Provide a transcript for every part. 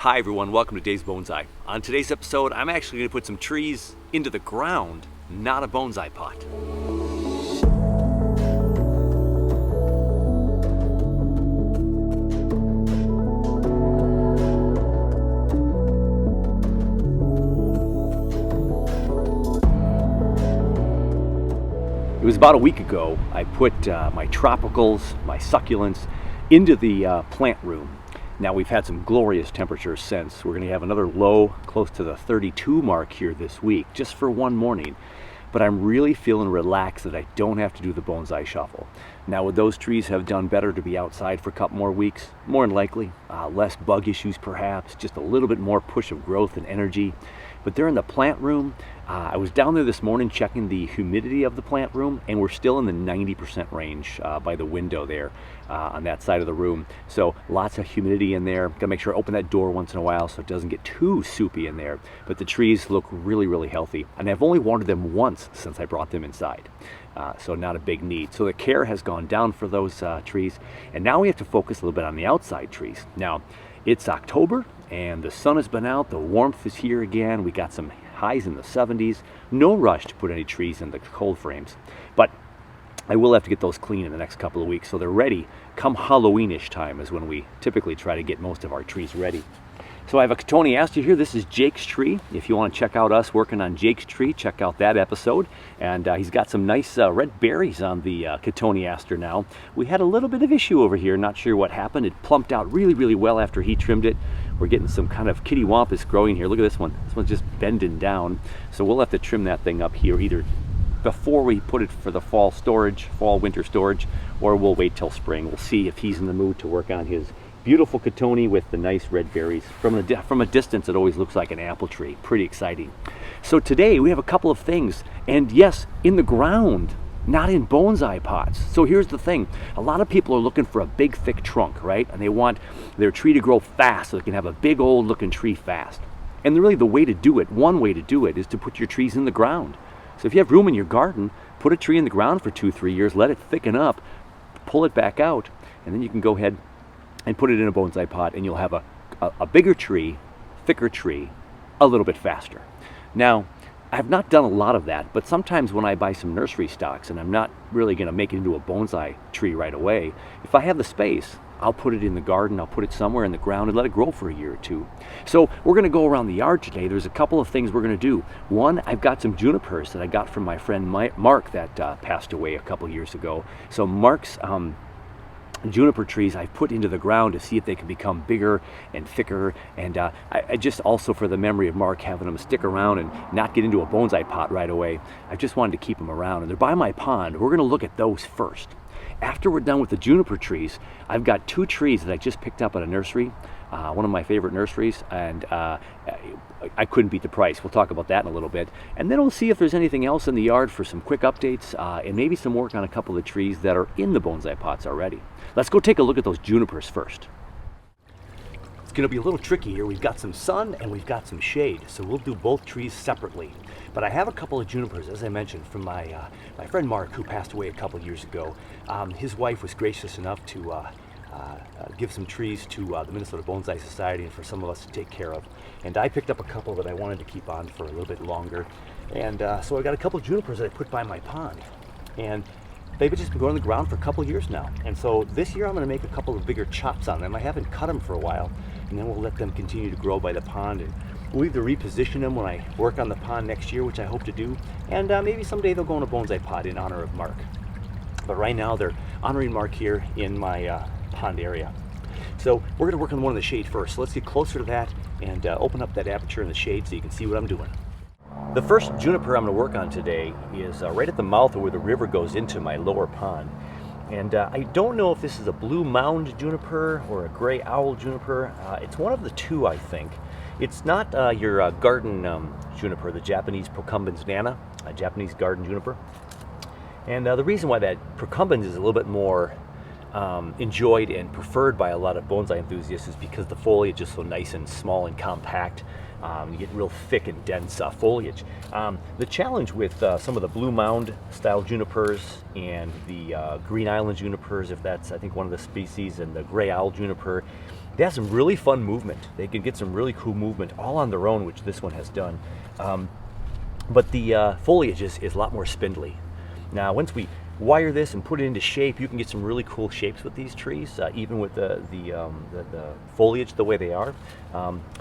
Hi everyone, welcome to Dave's Bonsai. On today's episode, I'm actually going to put some trees into the ground, not a bonsai pot. It was about a week ago, I put my tropicals, my succulents, into the plant room. Now we've had some glorious temperatures since. We're going to have another low close to the 32 mark here this week, just for one morning. But I'm really feeling relaxed that I don't have to do the bonsai shuffle. Now would those trees have done better to be outside for a couple more weeks? More than likely. Less bug issues perhaps, just a little bit more push of growth and energy. But they're in the plant room. I was down there this morning checking the humidity of the plant room, and we're still in the 90% range by the window there on that side of the room. So lots of humidity in there. Gotta make sure I open that door once in a while so it doesn't get too soupy in there. But the trees look really, really healthy. And I've only watered them once since I brought them inside. So not a big need. So the care has gone down for those trees. And now we have to focus a little bit on the outside trees. Now, it's October and the sun has been out, the warmth is here again. We got some highs in the 70s. No rush to put any trees in the cold frames, but I will have to get those clean in the next couple of weeks so they're ready. Come Halloweenish time is when we typically try to get most of our trees ready. So I have a cotoneaster here. This is Jake's tree. If you want to check out us working on Jake's tree, check out that episode. And he's got some nice red berries on the cotoneaster now. We had a little bit of issue over here. Not sure what happened. It plumped out really, really well after he trimmed it. We're getting some kind of kitty wampus growing here. Look at this one. This one's just bending down. So we'll have to trim that thing up here either before we put it for the fall winter storage, or we'll wait till spring. We'll see if he's in the mood to work on his beautiful cotonie with the nice red berries. From a distance, it always looks like an apple tree. Pretty exciting. So today we have a couple of things, and yes, in the ground, not in bonsai pots. So here's the thing. A lot of people are looking for a big, thick trunk, right? And they want their tree to grow fast so they can have a big old looking tree fast. And really the way to do it, one way to do it, is to put your trees in the ground. So if you have room in your garden, put a tree in the ground for 2-3 years, let it thicken up, pull it back out, and then you can go ahead and put it in a bonsai pot, and you'll have a bigger tree, thicker tree, a little bit faster. Now, I've not done a lot of that, but sometimes when I buy some nursery stocks and I'm not really going to make it into a bonsai tree right away, if I have the space, I'll put it in the garden, I'll put it somewhere in the ground and let it grow for a year or two. So we're going to go around the yard today. There's a couple of things we're going to do. One, I've got some junipers that I got from my friend Mark that passed away a couple years ago. So Mark's juniper trees I've put into the ground to see if they can become bigger and thicker, and I just also for the memory of Mark having them stick around and not get into a bonsai pot right away, I just wanted to keep them around, and they're by my pond. We're going to look at those first. After we're done with the juniper trees, I've got 2 trees that I just picked up at a nursery, one of my favorite nurseries, and I couldn't beat the price. We'll talk about that in a little bit. And then we'll see if there's anything else in the yard for some quick updates and maybe some work on a couple of trees that are in the bonsai pots already. Let's go take a look at those junipers first. It's going to be a little tricky here. We've got some sun and we've got some shade, so we'll do both trees separately. But I have a couple of junipers, as I mentioned, from my friend Mark, who passed away a couple years ago. His wife was gracious enough to give some trees to the Minnesota Bonsai Society and for some of us to take care of. And I picked up a couple that I wanted to keep on for a little bit longer. And so I got a couple of junipers that I put by my pond. And they've just been growing on the ground for a couple of years now. And so this year I'm going to make a couple of bigger chops on them. I haven't cut them for a while. And then we'll let them continue to grow by the pond. And we'll either reposition them when I work on the pond next year, which I hope to do. And maybe someday they'll go in a bonsai pot in honor of Mark. But right now they're honoring Mark here in my pond area. So we're going to work on one in the shade first. So let's get closer to that and open up that aperture in the shade so you can see what I'm doing. The first juniper I'm going to work on today is right at the mouth of where the river goes into my lower pond. And I don't know if this is a blue mound juniper or a gray owl juniper. It's one of the two, I think. It's not your garden juniper, the Japanese procumbens nana, a Japanese garden juniper. And the reason why that procumbens is a little bit more enjoyed and preferred by a lot of bonsai enthusiasts is because the foliage is so nice and small and compact. You get real thick and dense foliage. The challenge with some of the blue mound style junipers and the green island junipers, if that's I think one of the species, and the gray owl juniper, They have some really fun movement. They can get some really cool movement all on their own, which this one has done. But the foliage is a lot more spindly. Now, once we wire this and put it into shape, you can get some really cool shapes with these trees, even with the foliage the way they are.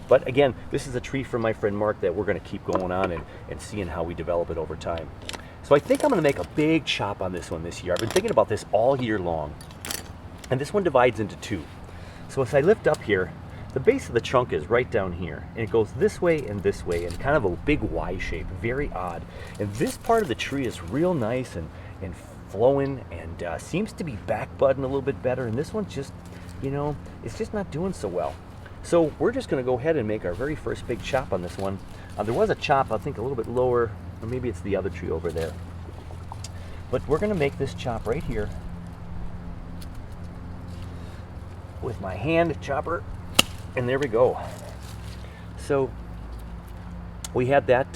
But again, this is a tree from my friend Mark that we're going to keep going on and seeing how we develop it over time. So I think I'm going to make a big chop on this one this year. I've been thinking about this all year long. And this one divides into two. So as I lift up here, the base of the trunk is right down here, and it goes this way, and kind of a big Y shape, very odd. And this part of the tree is real nice and flowing, and seems to be back budding a little bit better. And this one's just, you know, it's just not doing so well. So we're just going to go ahead and make our very first big chop on this one. There was a chop, I think, a little bit lower, or maybe it's the other tree over there. But we're going to make this chop right here with my hand chopper. And there we go. So we had that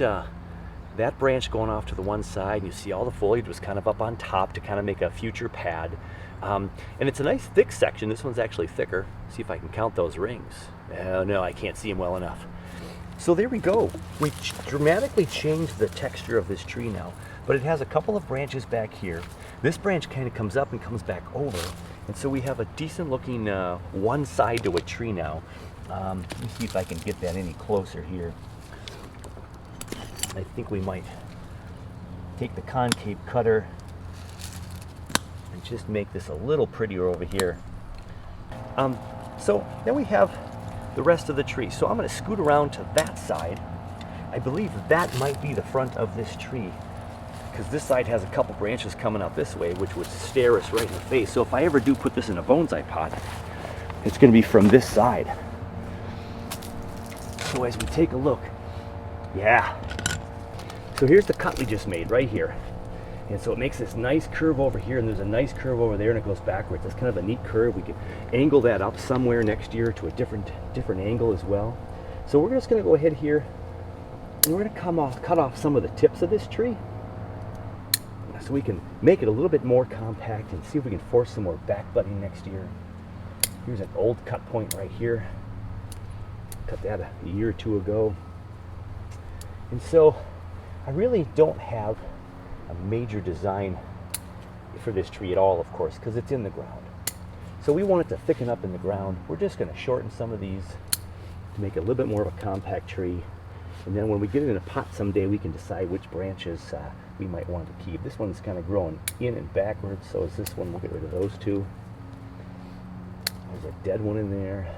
branch going off to the one side. You see all the foliage was kind of up on top to kind of make a future pad. And it's a nice thick section. This one's actually thicker. See if I can count those rings. No, I can't see them well enough. So there we go. We dramatically changed the texture of this tree now, but it has a couple of branches back here. This branch kind of comes up and comes back over. And so we have a decent looking one side to a tree now. Let me see if I can get that any closer here. I think we might take the concave cutter and just make this a little prettier over here. So then we have the rest of the tree. So I'm going to scoot around to that side. I believe that might be the front of this tree, because this side has a couple branches coming out this way, which would stare us right in the face. So if I ever do put this in a bonsai pot, it's going to be from this side. So as we take a look, yeah. So here's the cut we just made right here. And so it makes this nice curve over here, and there's a nice curve over there, and it goes backwards. It's kind of a neat curve. We can angle that up somewhere next year to a different angle as well. So we're just going to go ahead here, and we're going to cut off some of the tips of this tree, so we can make it a little bit more compact and see if we can force some more back budding next year. Here's an old cut point right here. Cut that a year or two ago. And so I really don't have a major design for this tree at all, of course, because it's in the ground. So we want it to thicken up in the ground. We're just going to shorten some of these to make it a little bit more of a compact tree. And then when we get it in a pot someday, we can decide which branches we might want to keep. This one's kind of growing in and backwards, so is this one. We'll get rid of those two. There's a dead one in there.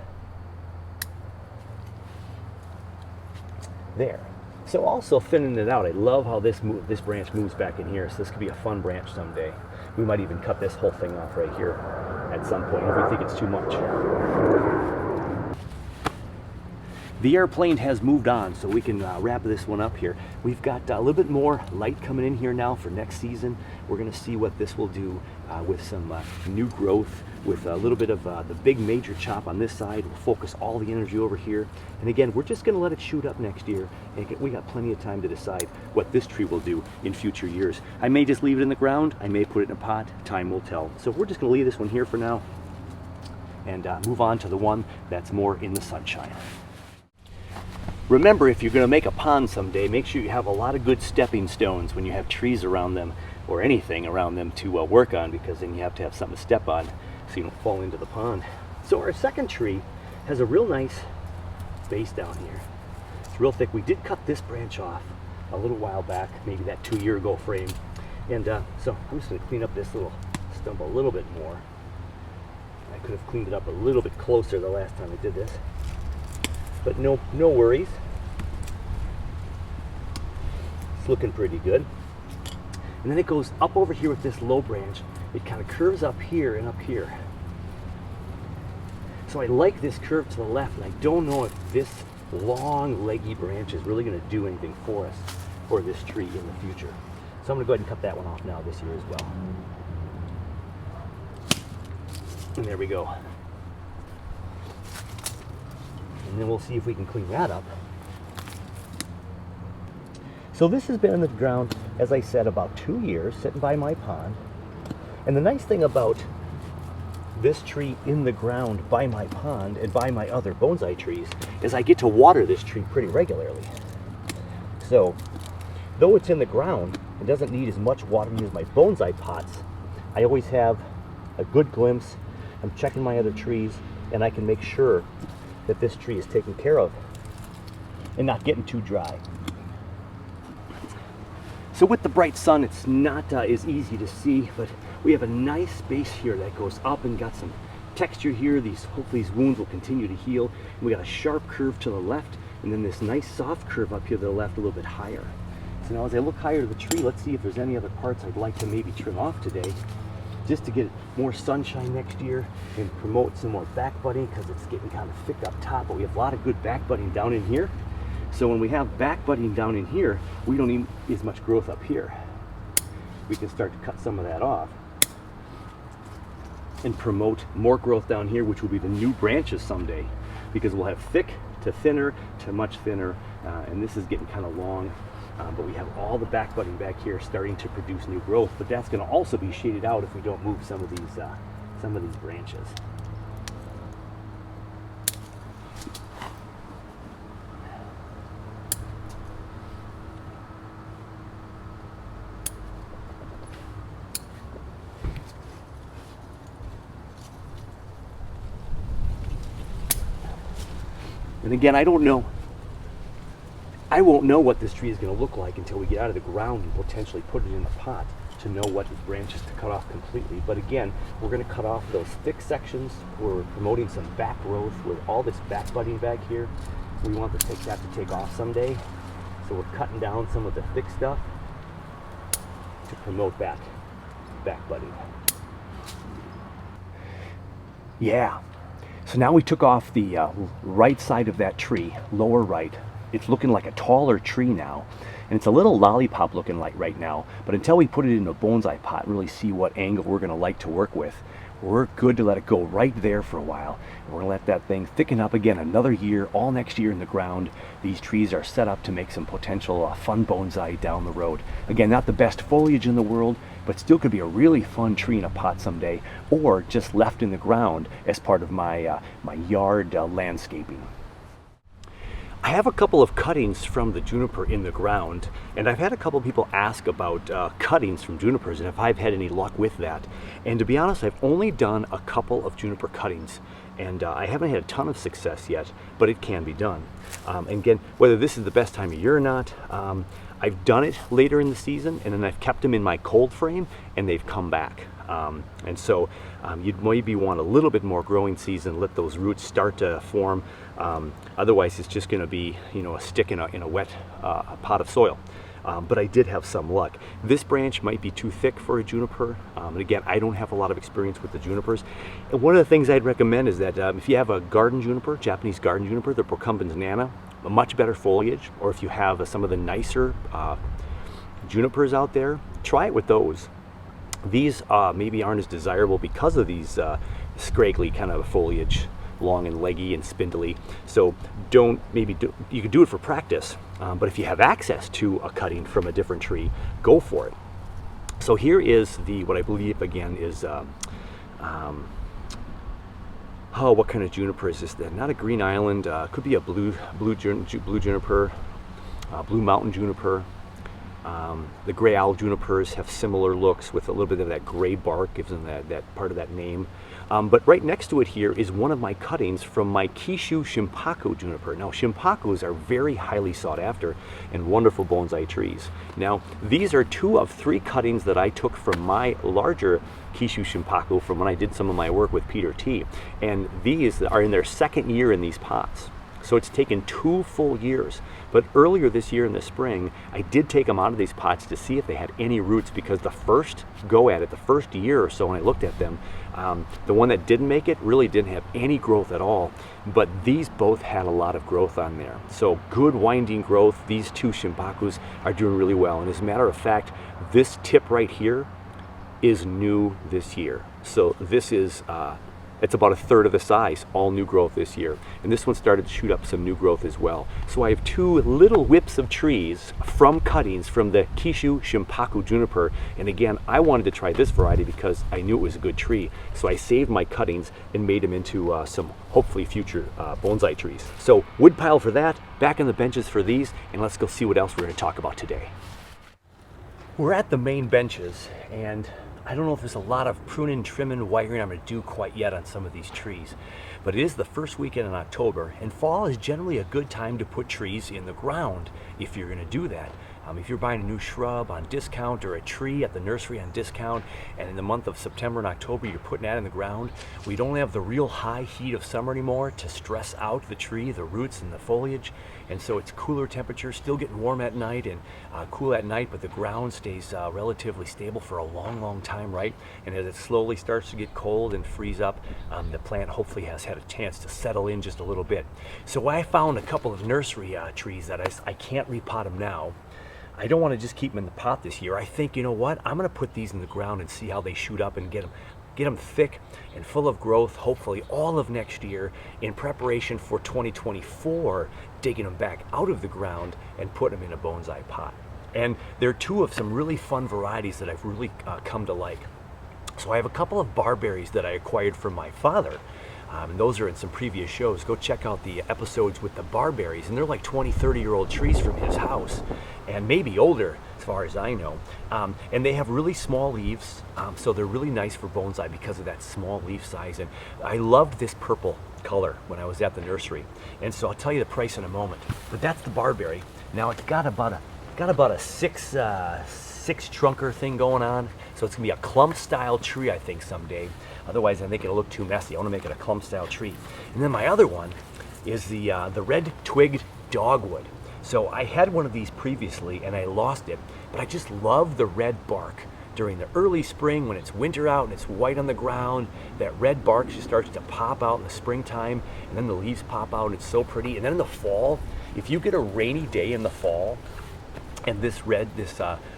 There. So also thinning it out, I love how this branch moves back in here, so this could be a fun branch someday. We might even cut this whole thing off right here at some point if we think it's too much. The airplane has moved on, so we can wrap this one up here. We've got a little bit more light coming in here now for next season. We're going to see what this will do with some new growth, with a little bit of the big major chop on this side. We'll focus all the energy over here. And again, we're just going to let it shoot up next year. And we got plenty of time to decide what this tree will do in future years. I may just leave it in the ground. I may put it in a pot. Time will tell. So we're just going to leave this one here for now and move on to the one that's more in the sunshine. Remember, if you're going to make a pond someday, make sure you have a lot of good stepping stones when you have trees around them or anything around them to work on, because then you have to have something to step on so you don't fall into the pond. So our second tree has a real nice base down here. It's real thick. We did cut this branch off a little while back, maybe that 2 year ago frame. And so I'm just going to clean up this little stump a little bit more. I could have cleaned it up a little bit closer the last time I did this. But no worries. It's looking pretty good. And then it goes up over here with this low branch. It kind of curves up here and up here. So I like this curve to the left, and I don't know if this long leggy branch is really going to do anything for us, for this tree in the future. So I'm going to go ahead and cut that one off now this year as well. And there we go. And then we'll see if we can clean that up. So this has been in the ground, as I said, about 2 years, sitting by my pond. And the nice thing about this tree in the ground by my pond and by my other bonsai trees is I get to water this tree pretty regularly. So, though it's in the ground, it doesn't need as much watering as my bonsai pots. I always have a good glimpse. I'm checking my other trees, and I can make sure that this tree is taken care of and not getting too dry. So with the bright sun, it's not as easy to see, but we have a nice space here that goes up and got some texture here. Hopefully these wounds will continue to heal. And we got a sharp curve to the left, and then this nice soft curve up here to the left, a little bit higher. So now as I look higher to the tree, let's see if there's any other parts I'd like to maybe trim off today, just to get more sunshine next year and promote some more back budding, because it's getting kind of thick up top, but we have a lot of good back budding down in here. So when we have back budding down in here, we don't need as much growth up here. We can start to cut some of that off and promote more growth down here, which will be the new branches someday, because we'll have thick to thinner to much thinner, and this is getting kind of long. But we have all the back budding back here starting to produce new growth, but that's going to also be shaded out if we don't move some of these branches. And again, I won't know what this tree is going to look like until we get out of the ground and potentially put it in a pot to know what branches to cut off completely. But again, we're going to cut off those thick sections. We're promoting some back growth with all this back budding back here. We want that to take off someday. So we're cutting down some of the thick stuff to promote back budding. Yeah. So now we took off the right side of that tree, lower right. It's looking like a taller tree now, and it's a little lollipop looking like right now, but until we put it in a bonsai pot, really see what angle we're going to like to work with, we're good to let it go right there for a while. And we're going to let that thing thicken up again another year, all next year in the ground. These trees are set up to make some potential fun bonsai down the road. Again, not the best foliage in the world, but still could be a really fun tree in a pot someday, or just left in the ground as part of my, my yard landscaping. I have a couple of cuttings from the juniper in the ground, and I've had a couple of people ask about cuttings from junipers and if I've had any luck with that. And to be honest, I've only done a couple of juniper cuttings, and I haven't had a ton of success yet, but it can be done. And again, whether this is the best time of year or not, I've done it later in the season, and then I've kept them in my cold frame, and they've come back. And so you'd maybe want a little bit more growing season, let those roots start to form. Otherwise, it's just going to be, a stick in a wet pot of soil. But I did have some luck. This branch might be too thick for a juniper. And again, I don't have a lot of experience with the junipers. And one of the things I'd recommend is that if you have a garden juniper, Japanese garden juniper, the Procumbens nana, a much better foliage, or if you have some of the nicer junipers out there, try it with those. These maybe aren't as desirable because of these scraggly kind of foliage, long and leggy and spindly. So you can do it for practice, but if you have access to a cutting from a different tree, go for it. So here is what I believe again is what kind of juniper is this then? Not a green island, could be a blue juniper, blue mountain juniper. The gray owl junipers have similar looks with a little bit of that gray bark, gives them that part of that name. But right next to it here is one of my cuttings from my Kishu Shimpaku juniper. Now, Shimpakus are very highly sought after and wonderful bonsai trees. Now, these are 2 of 3 cuttings that I took from my larger Kishu Shimpaku from when I did some of my work with Peter T. And these are in their 2nd year in these pots. So it's taken 2 full years. But earlier this year in the spring, I did take them out of these pots to see if they had any roots, because the first go at it, the first year or so when I looked at them, the one that didn't make it really didn't have any growth at all. But these both had a lot of growth on there. So good winding growth. These 2 Shimpakus are doing really well. And as a matter of fact, this tip right here is new this year. So this is It's about a third of the size, all new growth this year. And this one started to shoot up some new growth as well. So I have two little whips of trees from cuttings from the Kishu Shimpaku Juniper. And again, I wanted to try this variety because I knew it was a good tree. So I saved my cuttings and made them into some hopefully future bonsai trees. So wood pile for that, back on the benches for these, and let's go see what else we're going to talk about today. We're at the main benches, and I don't know if there's a lot of pruning, trimming, wiring I'm going to do quite yet on some of these trees, but it is the first weekend in October, and fall is generally a good time to put trees in the ground if you're going to do that. If you're buying a new shrub on discount or a tree at the nursery on discount, and in the month of September and October you're putting that in the ground, we don't have the real high heat of summer anymore to stress out the tree, the roots and the foliage, and so it's cooler temperatures, still getting warm at night and cool at night, but the ground stays relatively stable for a long time, right? And as it slowly starts to get cold and freeze up, the plant hopefully has had a chance to settle in just a little bit. So I found a couple of nursery trees that I can't repot them now. I don't want to just keep them in the pot this year. I think, you know what, I'm going to put these in the ground and see how they shoot up and get them thick and full of growth, hopefully all of next year, in preparation for 2024, digging them back out of the ground and putting them in a bonsai pot. And they're two of some really fun varieties that I've really come to like. So I have a couple of barberries that I acquired from my father. And those are in some previous shows. Go check out the episodes with the barberries, and they're like 20, 30-year-old trees from his house, and maybe older as far as I know. And they have really small leaves, so they're really nice for bonsai because of that small leaf size. And I loved this purple color when I was at the nursery, and so I'll tell you the price in a moment. But that's the barberry. Now it's got about a six trunker thing going on, so it's gonna be a clump style tree, I think, someday. Otherwise I think it'll look too messy. I want to make it a clump style tree. And then my other one is the red Twig Dogwood. So I had one of these previously and I lost it, but I just love the red bark. During the early spring when it's winter out and it's white on the ground, that red bark just starts to pop out in the springtime, and then the leaves pop out and it's so pretty. And then in the fall, if you get a rainy day in the fall, and this red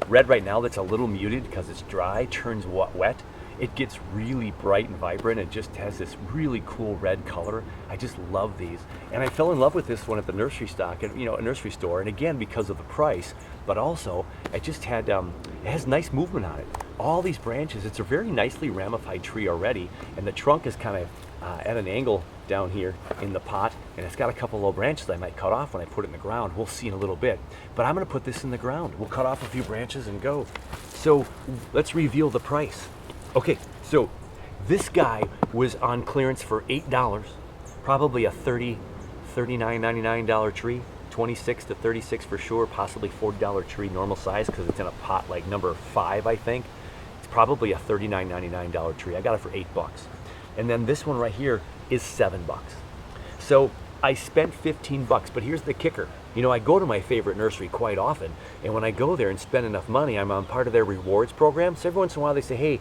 right now that's a little muted because it's dry turns wet, it gets really bright and vibrant and just has this really cool red color. I just love these. And I fell in love with this one at the nursery stock, and a nursery store, and again because of the price, but also it just had, it has nice movement on it. All these branches, it's a very nicely ramified tree already, and the trunk is kind of at an angle down here in the pot, and it's got a couple low branches I might cut off when I put it in the ground. We'll see in a little bit, but I'm going to put this in the ground. We'll cut off a few branches and go. So let's reveal the price. Okay, so this guy was on clearance for $8, probably a $39.99 tree, 26 to 36 for sure, possibly $40 tree normal size because it's in a pot like number 5, I think. It's probably a $39.99 tree. I got it for $8. And then this one right here is $7. So I spent $15, but here's the kicker. I go to my favorite nursery quite often, and when I go there and spend enough money, I'm on part of their rewards program. So every once in a while they say, hey,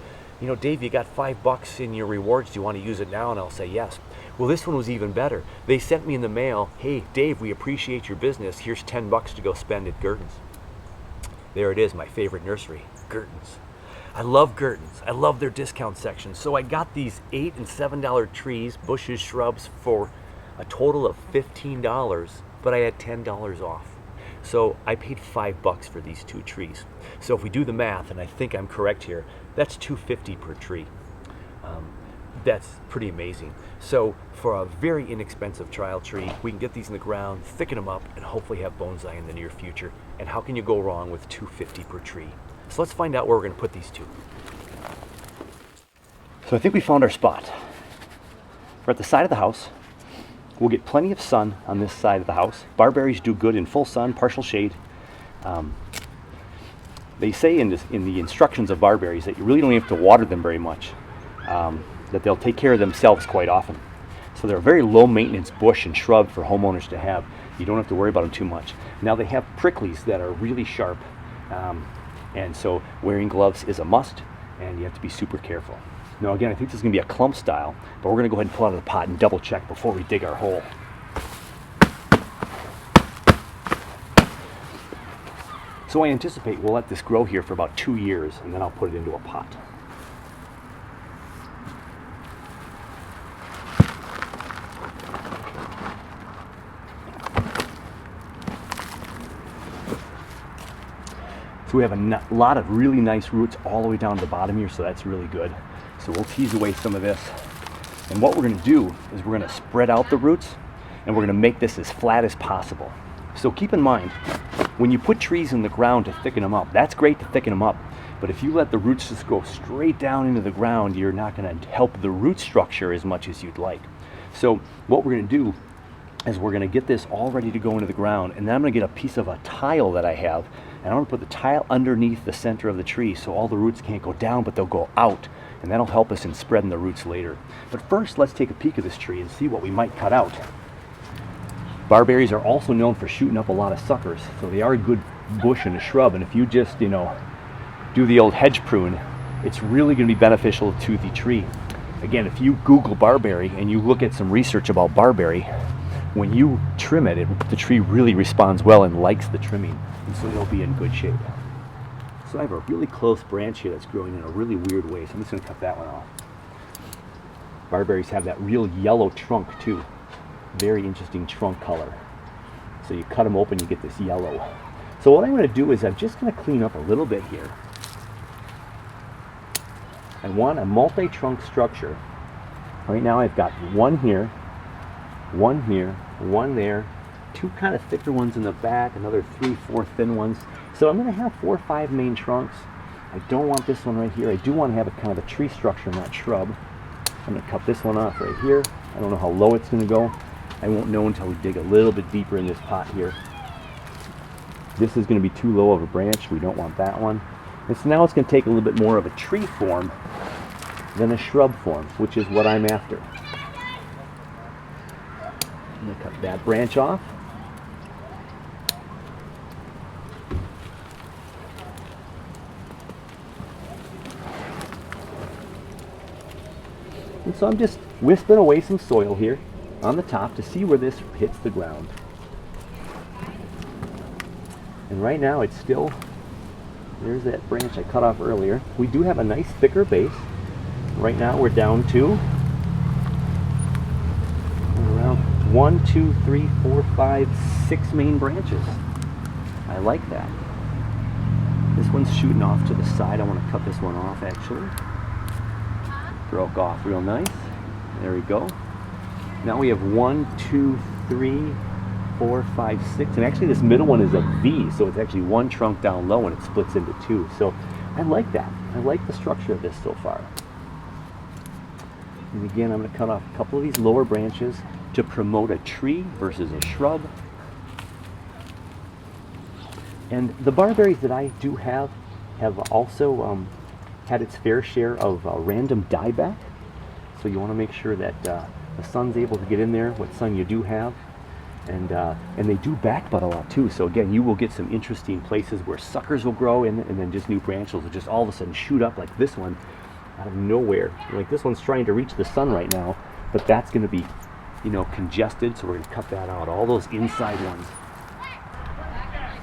Dave, you got $5 in your rewards. Do you want to use it now? And I'll say yes. Well, this one was even better. They sent me in the mail, hey, Dave, we appreciate your business. Here's $10 to go spend at Gurton's. There it is, my favorite nursery, Gurton's. I love Gurton's. I love their discount section. So I got these $8 and $7 trees, bushes, shrubs for a total of $15, but I had $10 off. So I paid $5 for these 2 trees. So if we do the math, and I think I'm correct here, that's $250 per tree. That's pretty amazing. So for a very inexpensive trial tree, we can get these in the ground, thicken them up, and hopefully have bonsai in the near future. And how can you go wrong with $250 per tree? So let's find out where we're going to put these two. So I think we found our spot. We're at the side of the house. We'll get plenty of sun on this side of the house. Barberries do good in full sun, partial shade. They say in the instructions of barberries that you really don't have to water them very much, that they'll take care of themselves quite often. So they're a very low maintenance bush and shrub for homeowners to have. You don't have to worry about them too much. Now they have pricklies that are really sharp, and so wearing gloves is a must, and you have to be super careful. Now again, I think this is going to be a clump style, but we're going to go ahead and pull out of the pot and double check before we dig our hole. So I anticipate we'll let this grow here for about 2 years, and then I'll put it into a pot. So we have a lot of really nice roots all the way down to the bottom here, so that's really good. So we'll tease away some of this. And what we're going to do is we're going to spread out the roots, and we're going to make this as flat as possible. So keep in mind, when you put trees in the ground to thicken them up, that's great to thicken them up. But if you let the roots just go straight down into the ground, you're not going to help the root structure as much as you'd like. So what we're going to do is we're going to get this all ready to go into the ground, and then I'm going to get a piece of a tile that I have, and I'm going to put the tile underneath the center of the tree so all the roots can't go down, but they'll go out, and that'll help us in spreading the roots later. But first, let's take a peek of this tree and see what we might cut out. Barberries are also known for shooting up a lot of suckers, so they are a good bush and a shrub, and if you just, do the old hedge prune, it's really going to be beneficial to the tree. Again, if you Google barberry and you look at some research about barberry, when you trim it, the tree really responds well and likes the trimming, and so it'll be in good shape. So I have a really close branch here that's growing in a really weird way, so I'm just going to cut that one off. Barberries have that real yellow trunk too. Very interesting trunk color. So you cut them open, you get this yellow. So what I'm going to do is I'm just going to clean up a little bit here. I want a multi-trunk structure. Right now I've got one here, one there, two kind of thicker ones in the back, another 3, 4 thin ones. So I'm going to have 4 or 5 main trunks. I don't want this one right here. I do want to have a kind of a tree structure, not shrub. I'm going to cut this one off right here. I don't know how low it's going to go. I won't know until we dig a little bit deeper in this pot here. This is going to be too low of a branch. We don't want that one. And so now it's going to take a little bit more of a tree form than a shrub form, which is what I'm after. I'm going to cut that branch off. And so I'm just wisping away some soil here on the top to see where this hits the ground. And right now it's still, there's that branch I cut off earlier. We do have a nice thicker base. Right now we're down to around 1, 2, 3, 4, 5, 6 main branches. I like that. This one's shooting off to the side. I want to cut this one off actually. Broke off real nice. There we go. Now we have 1, 2, 3, 4, 5, 6, and actually this middle one is a V, so it's actually one trunk down low and it splits into 2. So I like that. I like the structure of this so far. And again, I'm going to cut off a couple of these lower branches to promote a tree versus a shrub. And the barberries that I do have also had its fair share of random dieback. So you want to make sure that the sun's able to get in there, what sun you do have. And they do backbud a lot too. So again, you will get some interesting places where suckers will grow in, and then just new branches will just all of a sudden shoot up like this one out of nowhere. Like this one's trying to reach the sun right now, but that's going to be, congested. So we're going to cut that out. All those inside ones.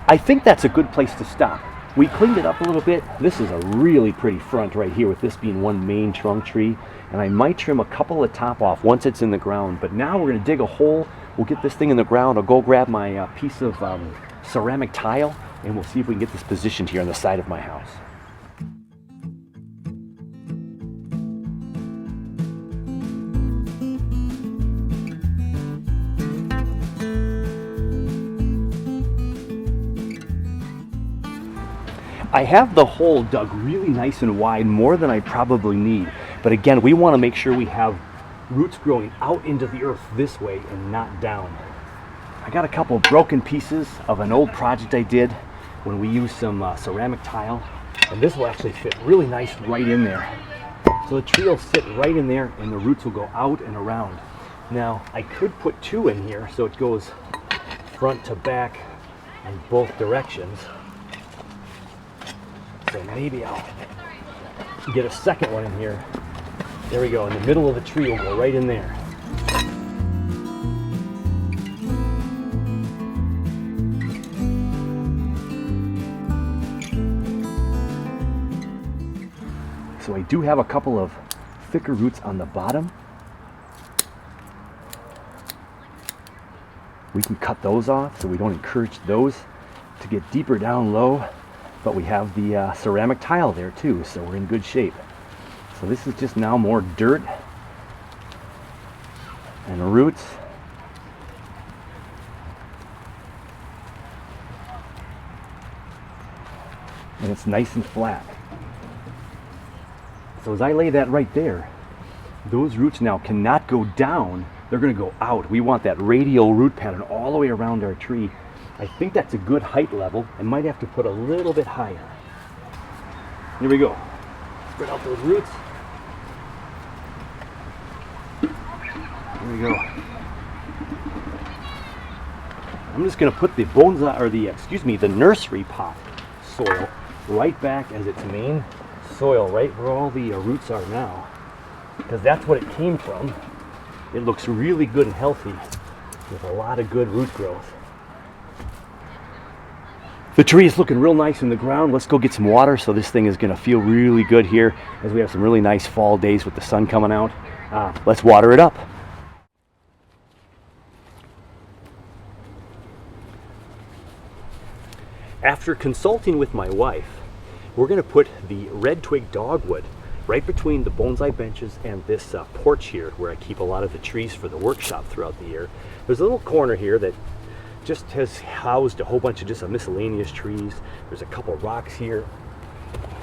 I think that's a good place to stop. We cleaned it up a little bit. This is a really pretty front right here with this being one main trunk tree. And I might trim a couple of top off once it's in the ground. But now we're going to dig a hole. We'll get this thing in the ground. I'll go grab my piece of ceramic tile, and we'll see if we can get this positioned here on the side of my house. I have the hole dug really nice and wide, more than I probably need. But again, we want to make sure we have roots growing out into the earth this way and not down. I got a couple of broken pieces of an old project I did when we used some ceramic tile, and this will actually fit really nice right in there. So the tree will sit right in there and the roots will go out and around. Now I could put 2 in here so it goes front to back in both directions. So maybe I'll get a second one in here. There we go, in the middle of the tree will go right in there. So I do have a couple of thicker roots on the bottom. We can cut those off so we don't encourage those to get deeper down low. but we have the ceramic tile there too, so we're in good shape. So this is just now more dirt and roots. And it's nice and flat. So as I lay that right there, those roots now cannot go down, they're going to go out. We want that radial root pattern all the way around our tree. I think that's a good height level. I might have to put a little bit higher. Here we go. Spread out those roots. There we go. I'm just going to put the bonsai, or the nursery pot soil right back as its main soil, right where all the roots are now, because that's what it came from. It looks really good and healthy with a lot of good root growth. The tree is looking real nice in the ground. Let's go get some water, so this thing is going to feel really good here as we have some really nice fall days with the sun coming out. Let's water it up. After consulting with my wife, we're going to put the red twig dogwood right between the bonsai benches and this porch here where I keep a lot of the trees for the workshop throughout the year. There's a little corner here that just has housed a whole bunch of just miscellaneous trees. There's a couple rocks here.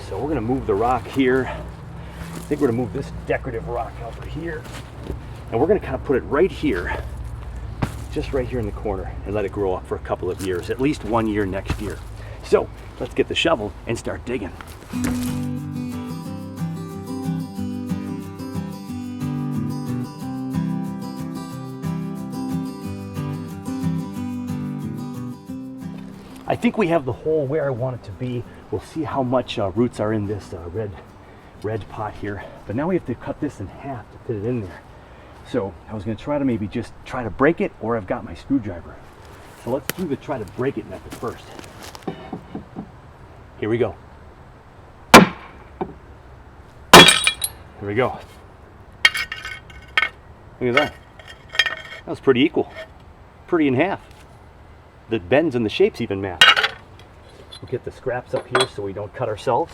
So we're going to move the rock here. I think we're going to move this decorative rock over here. And we're going to kind of put it right here, just right here in the corner, and let it grow up for a couple of years, at least 1 year next year. So let's get the shovel and start digging. I think we have the hole where I want it to be. We'll see how much roots are in this red pot here. But now we have to cut this in half to fit it in there. So I was going to try to maybe just try to break it, or I've got my screwdriver. So let's do the try to break it method first. Here we go. Here we go. Look at that. That was pretty equal. Pretty in half. The bends and the shapes even match. We'll get the scraps up here so we don't cut ourselves.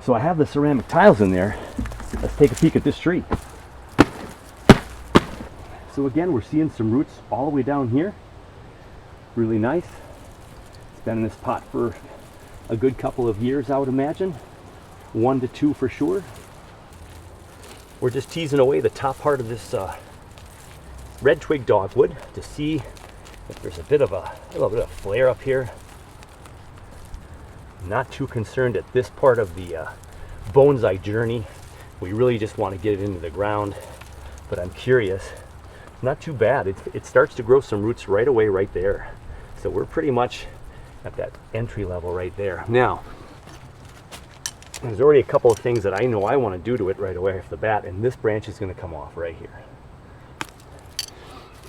So I have the ceramic tiles in there. Let's take a peek at this tree. So again, we're seeing some roots all the way down here. Really nice. It's been in this pot for a good couple of years, I would imagine. 1 to 2 for sure. We're just teasing away the top part of this red twig dogwood to see if there's a little bit of flare up here. Not too concerned at this part of the bonsai journey. We really just want to get it into the ground, but I'm curious. Not too bad. It starts to grow some roots right away right there. So we're pretty much at that entry level right there. Now, there's already a couple of things that I know I want to do to it right away off the bat, and this branch is going to come off right here.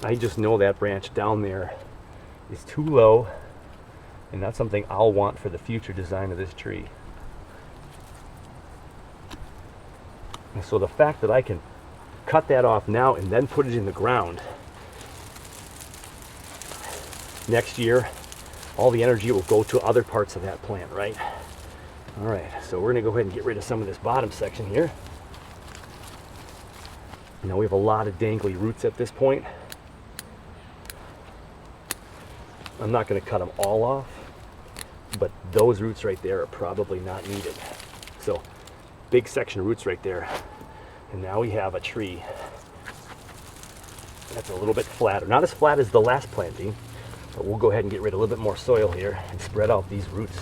I just know that branch down there is too low, and that's something I'll want for the future design of this tree. And so the fact that I can cut that off now and then put it in the ground, next year all the energy will go to other parts of that plant, right? All right, so we're gonna go ahead and get rid of some of this bottom section here. Now we have a lot of dangly roots at this point. I'm not going to cut them all off, but those roots right there are probably not needed. So big section of roots right there. And now we have a tree that's a little bit flatter. Not as flat as the last planting, but we'll go ahead and get rid of a little bit more soil here and spread out these roots.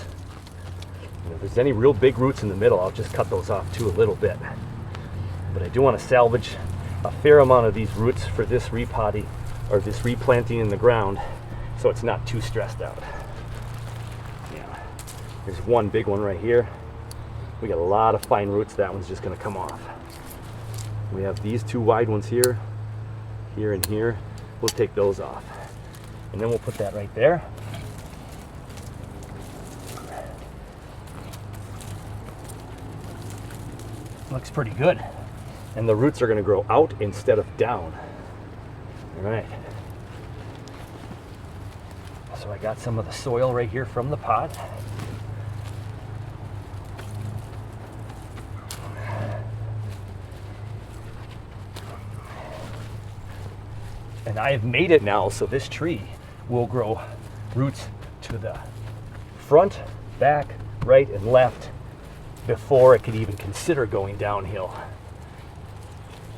And if there's any real big roots in the middle, I'll just cut those off too a little bit. But I do want to salvage a fair amount of these roots for this repotting, or this replanting in the ground, so it's not too stressed out. Yeah, there's one big one right here. We got a lot of fine roots. That one's just going to come off. We have these two wide ones here, here and here. We'll take those off, and then we'll put that right there. Looks pretty good. And the roots are going to grow out instead of down. All right. So I got some of the soil right here from the pot. And I've made it now so this tree will grow roots to the front, back, right, and left before it could even consider going downhill.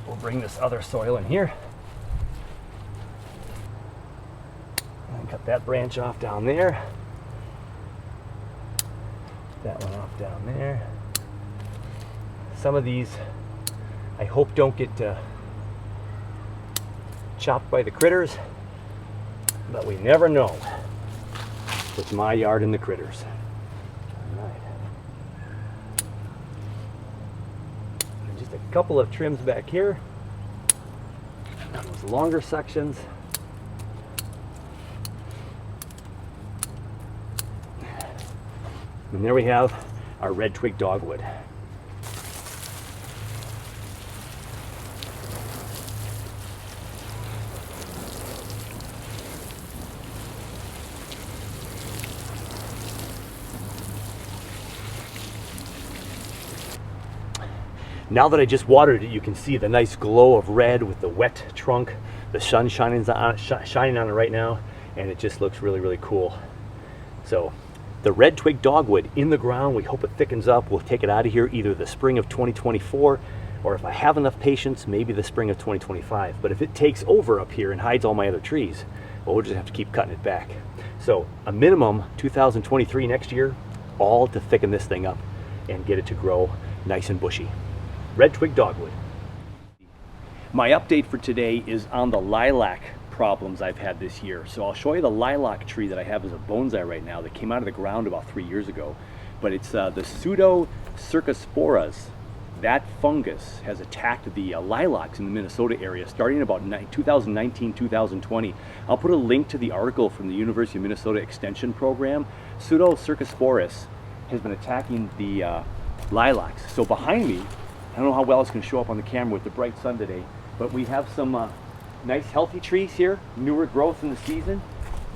We'll bring this other soil in here. And cut that branch off down there. That one off down there. Some of these I hope don't get chopped by the critters, but we never know with my yard and the critters. All right. And just a couple of trims back here on those longer sections. And there we have our red twig dogwood. Now that I just watered it, you can see the nice glow of red with the wet trunk, the sun shining on it right now, and it just looks really, really cool. So the red twig dogwood in the ground, we hope it thickens up. We'll take it out of here either the spring of 2024, or if I have enough patience, maybe the spring of 2025. But if it takes over up here and hides all my other trees, well, we'll just have to keep cutting it back. So a minimum 2023 next year, all to thicken this thing up and get it to grow nice and bushy. Red twig dogwood. My update for today is on the lilac problems I've had this year. So I'll show you the lilac tree that I have as a bonsai right now that came out of the ground about 3 years ago. But it's the Pseudocercosporas. That fungus has attacked the lilacs in the Minnesota area starting about 2019, 2020. I'll put a link to the article from the University of Minnesota Extension Program. Pseudocercosporas has been attacking the lilacs. So behind me, I don't know how well it's going to show up on the camera with the bright sun today, but we have some nice healthy trees here, newer growth in the season,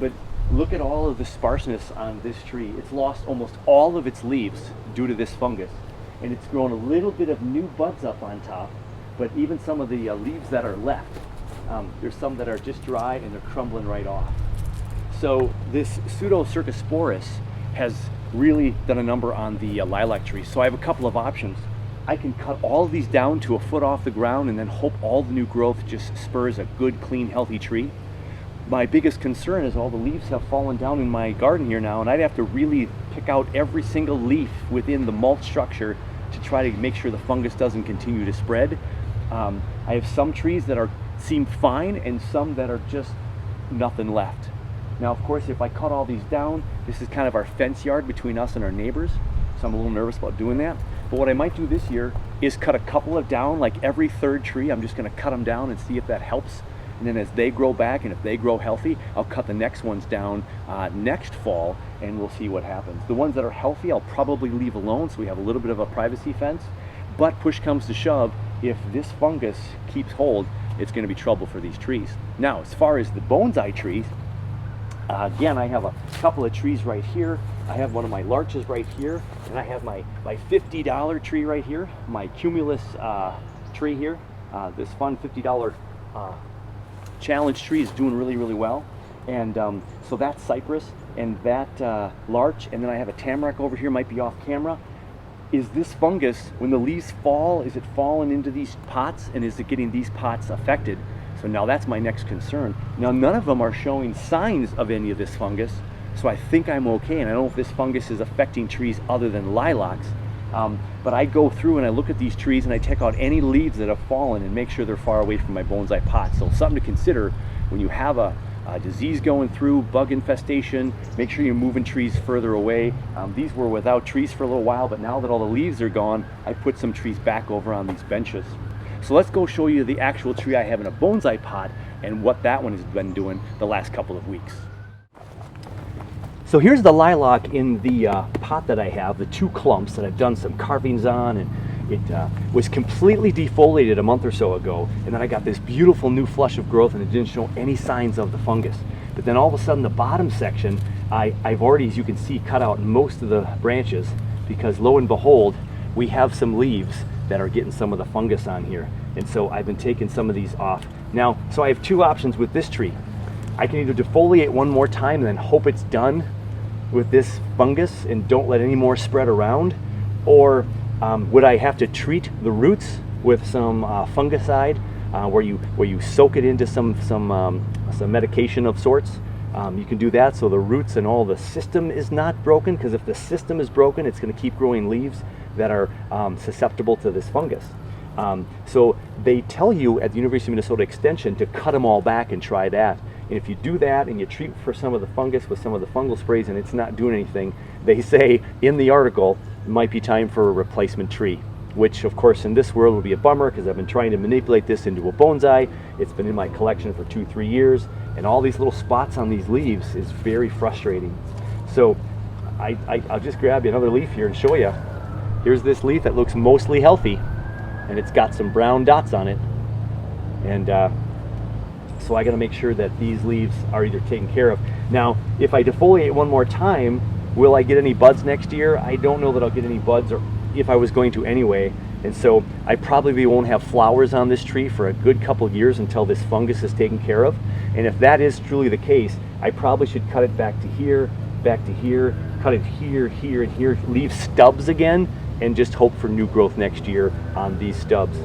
but look at all of the sparseness on this tree. It's lost almost all of its leaves due to this fungus, and it's grown a little bit of new buds up on top, but even some of the leaves that are left, there's some that are just dry and they're crumbling right off. So this Pseudocercosporas has really done a number on the lilac tree. So I have a couple of options. I can cut all of these down to a foot off the ground and then hope all the new growth just spurs a good, clean, healthy tree. My biggest concern is all the leaves have fallen down in my garden here now, and I'd have to really pick out every single leaf within the mulch structure to try to make sure the fungus doesn't continue to spread. I have some trees that seem fine and some that are just nothing left. Now, of course, if I cut all these down, this is kind of our fence yard between us and our neighbors, so I'm a little nervous about doing that. But what I might do this year is cut a couple of down, like every third tree. I'm just going to cut them down and see if that helps. And then as they grow back and if they grow healthy, I'll cut the next ones down next fall, and we'll see what happens. The ones that are healthy, I'll probably leave alone so we have a little bit of a privacy fence. But push comes to shove, if this fungus keeps hold, it's going to be trouble for these trees. Now, as far as the bonsai trees, again, I have a couple of trees right here. I have one of my larches right here, and I have my $50 tree right here, my cumulus tree here. This fun $50 challenge tree is doing really, really well. And so that's cypress and that larch, and then I have a tamarack over here, might be off camera. Is this fungus, when the leaves fall, is it falling into these pots, and is it getting these pots affected? So now that's my next concern. Now none of them are showing signs of any of this fungus, so I think I'm okay, and I don't know if this fungus is affecting trees other than lilacs. But I go through and I look at these trees and I take out any leaves that have fallen and make sure they're far away from my bonsai pot. So something to consider when you have a disease going through, bug infestation, make sure you're moving trees further away. These were without trees for a little while, but now that all the leaves are gone, I put some trees back over on these benches. So let's go show you the actual tree I have in a bonsai pot and what that one has been doing the last couple of weeks. So here's the lilac in the pot that I have, the 2 clumps that I've done some carvings on, and it was completely defoliated a month or so ago, and then I got this beautiful new flush of growth and it didn't show any signs of the fungus. But then all of a sudden the bottom section, I've already, as you can see, cut out most of the branches, because lo and behold, we have some leaves that are getting some of the fungus on here. And so I've been taking some of these off. Now, so I have two options with this tree. I can either defoliate one more time and then hope it's done with this fungus and don't let any more spread around, or would I have to treat the roots with some fungicide, where you soak it into some medication of sorts. You can do that so the roots and all the system is not broken, because if the system is broken, it's going to keep growing leaves that are susceptible to this fungus. So they tell you at the University of Minnesota Extension to cut them all back and try that. And if you do that and you treat for some of the fungus with some of the fungal sprays and it's not doing anything, they say in the article it might be time for a replacement tree, which of course in this world would be a bummer, because I've been trying to manipulate this into a bonsai. It's been in my collection for 2-3 years, and all these little spots on these leaves is very frustrating. So I'll just grab you another leaf here and show you. Here's this leaf that looks mostly healthy, and it's got some brown dots on it, and so I got to make sure that these leaves are either taken care of. Now, if I defoliate one more time, will I get any buds next year? I don't know that I'll get any buds, or if I was going to anyway. And so I probably won't have flowers on this tree for a good couple of years until this fungus is taken care of. And if that is truly the case, I probably should cut it back to here, cut it here, here, and here, leave stubs again, and just hope for new growth next year on these stubs.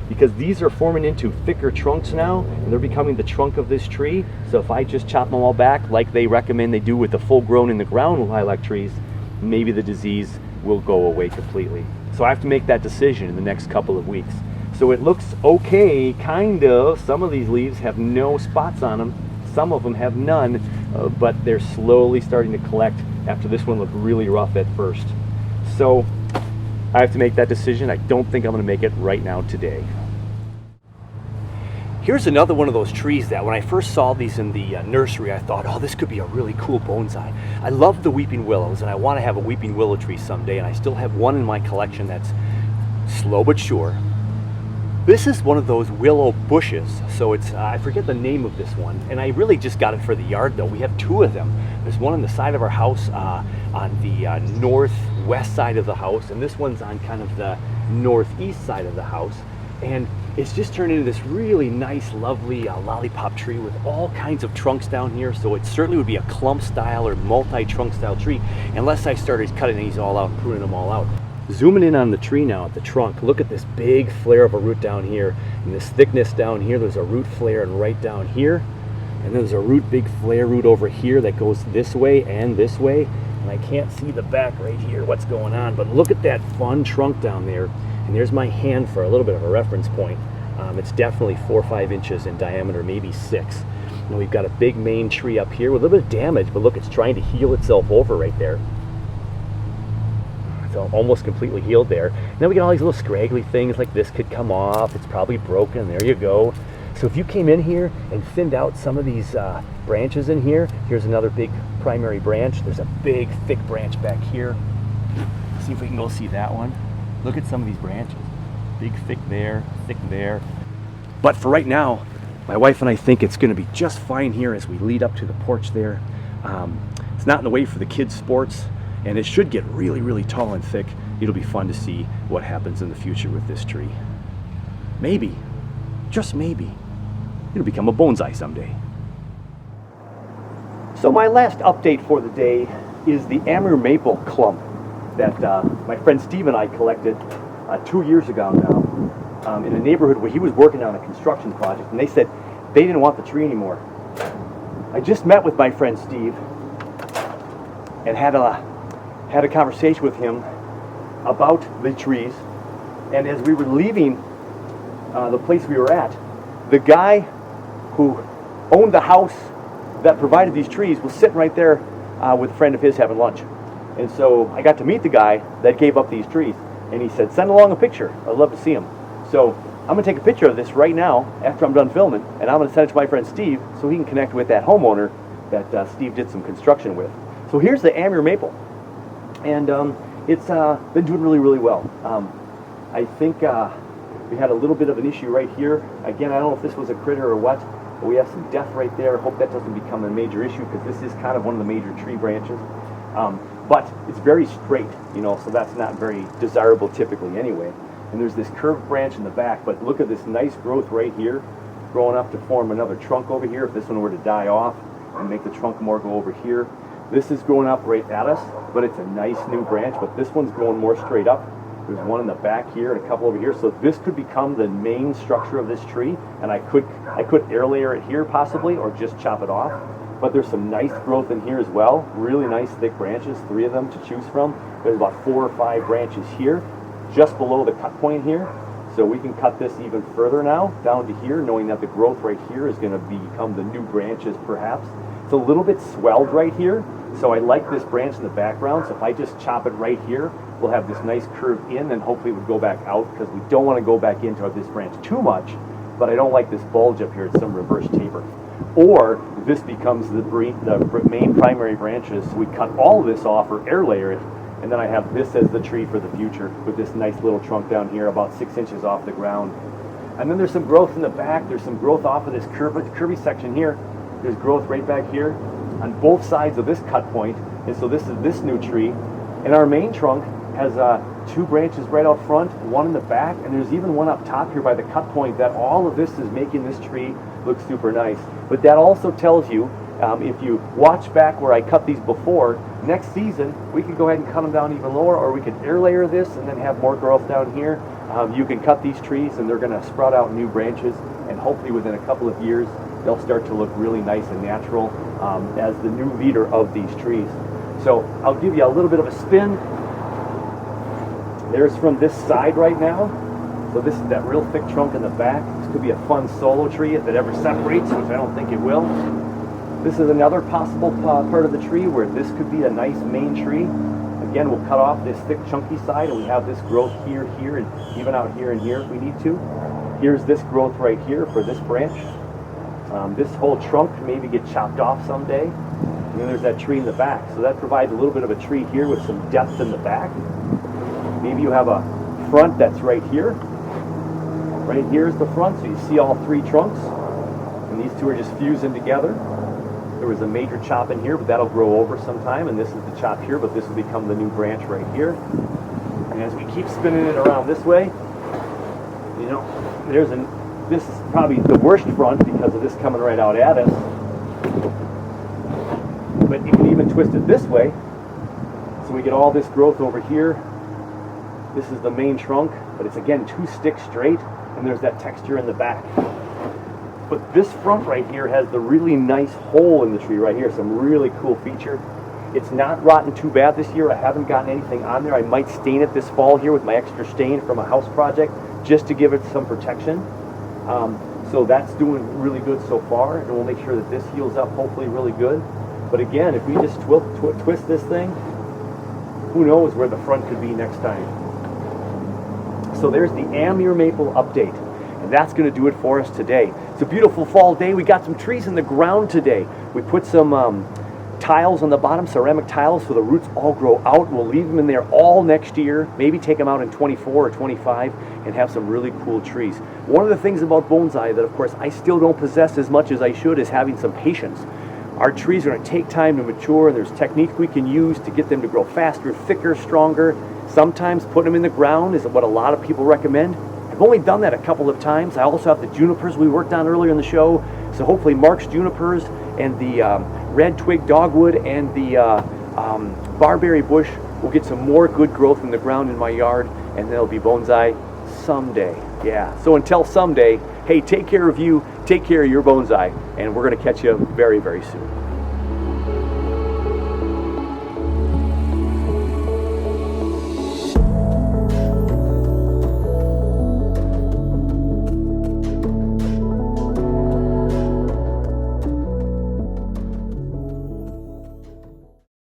Because these are forming into thicker trunks now, and they're becoming the trunk of this tree. So if I just chop them all back like they recommend they do with the full grown in the ground lilac trees, maybe the disease will go away completely. So I have to make that decision in the next couple of weeks. So it looks okay, kind of. Some of these leaves have no spots on them, some of them have none, but they're slowly starting to collect after this one looked really rough at first. So I have to make that decision. I don't think I'm going to make it right now today. Here's another one of those trees that when I first saw these in the nursery, I thought, oh, this could be a really cool bonsai. I love the weeping willows, and I want to have a weeping willow tree someday, and I still have one in my collection that's slow but sure. This is one of those willow bushes, so it's, I forget the name of this one, and I really just got it for the yard though. We have two of them. There's one on the side of our house, on the northwest side of the house, and this one's on kind of the northeast side of the house. And it's just turned into this really nice, lovely lollipop tree with all kinds of trunks down here. So it certainly would be a clump style or multi-trunk style tree, unless I started cutting these all out and pruning them all out. Zooming in on the tree now at the trunk, look at this big flare of a root down here, and this thickness down here. There's a root flare and right down here, and then there's a big flare root over here that goes this way and this way. And I can't see the back right here, what's going on, but look at that fun trunk down there. And there's my hand for a little bit of a reference point. It's definitely 4 or 5 inches in diameter, maybe 6. Now we've got a big main tree up here with a little bit of damage, but look, it's trying to heal itself over right there. It's almost completely healed there. And then we got all these little scraggly things, like this could come off. It's probably broken. There you go. So if you came in here and thinned out some of these branches in here, here's another big primary branch. There's a big thick branch back here. See if we can go see that one. Look at some of these branches. Big, thick there, thick there. But for right now, my wife and I think it's going to be just fine here as we lead up to the porch there. It's not in the way for the kids' sports, and it should get really, really tall and thick. It'll be fun to see what happens in the future with this tree. Maybe, just maybe, it'll become a bonsai someday. So my last update for the day is the Amur maple clump that my friend Steve and I collected 2 years ago now in a neighborhood where he was working on a construction project, and they said they didn't want the tree anymore. I just met with my friend Steve and had a conversation with him about the trees, and as we were leaving the place we were at, the guy who owned the house that provided these trees was sitting right there with a friend of his having lunch. And so I got to meet the guy that gave up these trees, and he said, send along a picture. I'd love to see him. So I'm going to take a picture of this right now after I'm done filming, and I'm going to send it to my friend Steve so he can connect with that homeowner that Steve did some construction with. So here's the Amur maple, and it's been doing really, really well. I think we had a little bit of an issue right here. Again, I don't know if this was a critter or what, But we have some death right there. Hope that doesn't become a major issue because this is kind of one of the major tree branches. But it's very straight, you know, so that's not very desirable typically anyway. And there's this curved branch in the back, but look at this nice growth right here, growing up to form another trunk over here if this one were to die off and make the trunk more go over here. This is growing up right at us, but it's a nice new branch, but this one's growing more straight up. There's one in the back here and a couple over here, so this could become the main structure of this tree, and I could air layer it here possibly, or just chop it off. But there's some nice growth in here as well, really nice thick branches, 3 of them to choose from. There's about 4 or 5 branches here, just below the cut point here. So we can cut this even further now, down to here, knowing that the growth right here is going to become the new branches perhaps. It's a little bit swelled right here, so I like this branch in the background, so if I just chop it right here, we'll have this nice curve in, and hopefully it would go back out, because we don't want to go back into this branch too much, but I don't like this bulge up here. It's some reverse taper. Or this becomes the main primary branches, so we cut all of this off or air layer it, and then I have this as the tree for the future with this nice little trunk down here about 6 inches off the ground. And then there's some growth in the back. There's some growth off of this curvy section here. There's growth right back here on both sides of this cut point. And so this is this new tree. And our main trunk has 2 branches right out front, 1 in the back, and there's even one up top here by the cut point. That all of this is making this tree look super nice. But that also tells you, if you watch back where I cut these before, next season we could go ahead and cut them down even lower, or we could air layer this and then have more growth down here. You can cut these trees and they're going to sprout out new branches, and hopefully within a couple of years they'll start to look really nice and natural as the new leader of these trees. So I'll give you a little bit of a spin. There's from this side right now. So this is that real thick trunk in the back. This could be a fun solo tree if it ever separates, which I don't think it will. This is another possible part of the tree where this could be a nice main tree. Again, we'll cut off this thick chunky side, and we have this growth here, and even out here and here if we need to. Here's this growth right here for this branch. This whole trunk can maybe get chopped off someday. And then there's that tree in the back. So that provides a little bit of a tree here with some depth in the back. Maybe you have a front that's right here. Right here is the front, so you see all 3 trunks. And these 2 are just fusing together. There was a major chop in here, but that'll grow over sometime, and this is the chop here, but this will become the new branch right here. And as we keep spinning it around this way, you know, this is probably the worst front because of this coming right out at us. But you can even twist it this way, so we get all this growth over here. This is the main trunk, but it's again 2 sticks straight, and there's that texture in the back. But this front right here has the really nice hole in the tree right here, some really cool feature. It's not rotten too bad this year. I haven't gotten anything on there. I might stain it this fall here with my extra stain from a house project just to give it some protection. So that's doing really good so far, and we'll make sure that this heals up hopefully really good. But again, if we just twist this thing, who knows where the front could be next time. So there's the Amur Maple update. And that's going to do it for us today. It's a beautiful fall day. We got some trees in the ground today. We put some tiles on the bottom, ceramic tiles, so the roots all grow out. We'll leave them in there all next year, maybe take them out in 24 or 25 and have some really cool trees. One of the things about bonsai that, of course, I still don't possess as much as I should is having some patience. Our trees are going to take time to mature, and there's techniques we can use to get them to grow faster, thicker, stronger. Sometimes putting them in the ground is what a lot of people recommend. I've only done that a couple of times. I also have the junipers we worked on earlier in the show. So hopefully Mark's junipers and the red twig dogwood and the barberry bush will get some more good growth in the ground in my yard, and they'll be bonsai someday. Yeah, so until someday, hey, take care of you, take care of your bonsai, and we're going to catch you very, very soon.